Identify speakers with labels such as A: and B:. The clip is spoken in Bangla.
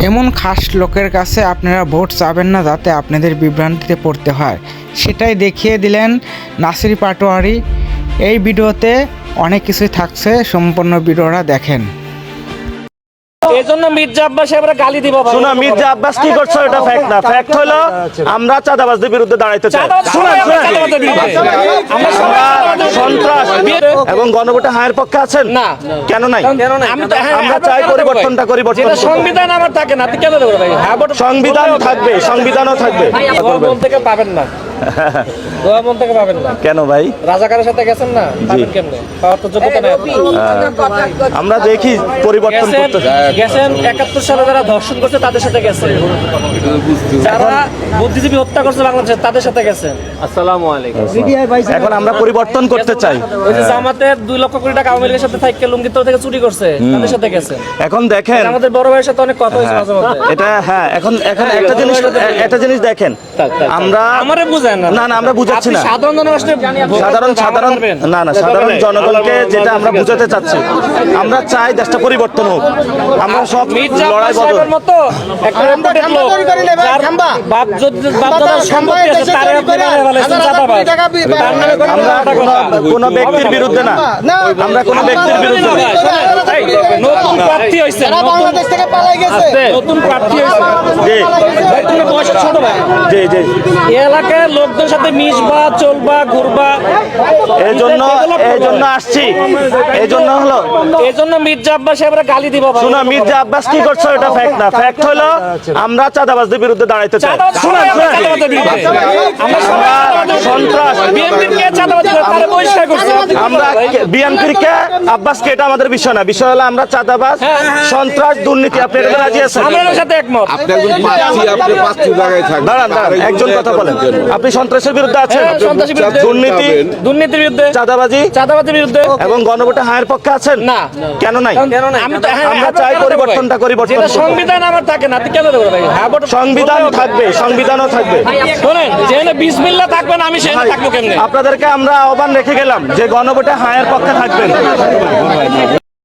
A: এমন খাস লোকের কাছে আপনারা ভোট চাবেন না যাতে আপনাদের বিভ্রান্তিতে পড়তে হয়, সেটাই দেখিয়ে দিলেন নাসির পাটোয়ারি। এই ভিডিওতে অনেক কিছুই থাকছে, সম্পূর্ণ ভিডিওটা দেখেন।
B: এজন্য মির্জা আব্বাস এবারে গালি দিব।
C: শোনা, মির্জা আব্বাস কি করছে এটা ফ্যাক্ট না। ফ্যাক্ট হলো আমরা চাঁদাবাজদের বিরুদ্ধে দাঁড়াইতে চাই। আমরা সন্ত্রাস এবং গণভোটে হায়ের পক্ষে আছেন না? কেন নাই? আমরা চাই পরিবর্তনটা করি।
B: সংবিধান আমার থাকে না, কেন দেবো ভাই?
C: সংবিধান থাকবে, সংবিধানও থাকবে।
B: মন থেকে পাবেন না, দোয়া মন থেকে পাবেন না।
C: কেন ভাই?
B: রাজাকারের সাথে গেছেন না, পাবেন কেমনে? পাওয়ার তো যোগ্যতা নাই।
C: আমরা দেখি পরিবর্তন করতে
B: গেছেন 71 সালে যারা ধর্ষণ করছে তাদের সাথে গেছেন, যারা বুদ্ধিজীবী হত্যা করছে বাংলাদেশে তাদের সাথে গেছেন। আসসালামু আলাইকুম।
C: এখন আমরা পরিবর্তন করতে চাই।
B: ওই যে জামাতের 2 লক্ষ কোটি টাকা আওয়ামী লীগের সাথে থেকে লুঙ্গির থেকে চুরি করছে তাদের সাথে গেছেন।
C: এখন দেখেন
B: আমাদের বড় ভাইয়ের সাথে অনেক কথা হয়েছে মাঝে মধ্যে।
C: এটা হ্যাঁ, এখন একটা জিনিস দেখেন, আমরা
B: আমারে বুঝেন না।
C: না আমরা বুঝাচ্ছি না।
B: সাধারণ
C: সাধারণ জনগণকে যেটা আমরা বুঝাতে চাচ্ছি, আমরা চাই দেশটা পরিবর্তন হোক। আমরা সব লড়াই বদল
B: মতো একটা রেপুটেড লোক যার বাপ দাদার সম্পত্তি আছে তারে আপনি বলেছেন চাঁদাবাজ। তার নামে
C: কোনো ব্যক্তির বিরুদ্ধে না, আমরা কোনো ব্যক্তির বিরুদ্ধে না।
B: নতুন প্রার্থী হইছে,
D: বাংলাদেশ থেকে পালাই গেছে,
B: নতুন প্রার্থী হইছে।
C: জি
B: ভাই তুমি বয়স ছোট ভাই।
C: জি জি,
B: এই এলাকার লোকদের সাথে মিশবা, চলবা, ঘুরবা,
C: এই জন্য আসছি।
B: এই জন্য মির্জা আব্বাস এবারে গালি দিব।
C: শোনা, মির্জা আব্বাস কি করছে এটা ফ্যাক্ট না। ফ্যাক্ট হলো আমরা চাঁদাবাজদের বিরুদ্ধে দাঁড়াইতে চাই। সন্ত্রাস আমরা বিএনপির কে আব্বাসকে, এটা আমাদের বিষয় না। বিষয় হলো আমরা চাঁদাবাজ, সন্ত্রাস, দুর্নীতি। আপনি এটা রাজি আছেন?
B: আমাদের সাথে একমত।
C: দাঁড়ান, একজন কথা বলেন। আপনি সন্ত্রাসের বিরুদ্ধে আছেন,
B: দুর্নীতির বিরুদ্ধে, চাঁদাবাজির বিরুদ্ধে
C: এবং গণভোটে হায়ের পক্ষে আছেন
B: না?
C: কেন নাই? আমরা চাই পরিবর্তনটা করি।
B: সংবিধান আমার থাকে না, কেন দেবো ভাই?
C: সংবিধান থাকবে, সংবিধানও থাকবে।
B: শোনেন, যেখানে বিসমিল্লাহ থাকবেন আমি সেখানে থাকবো কেমনে?
C: আপনাদেরকে আমরা আহ্বান রেখে গেলাম যে গণভোটে হায়ের পক্ষে থাকবেন।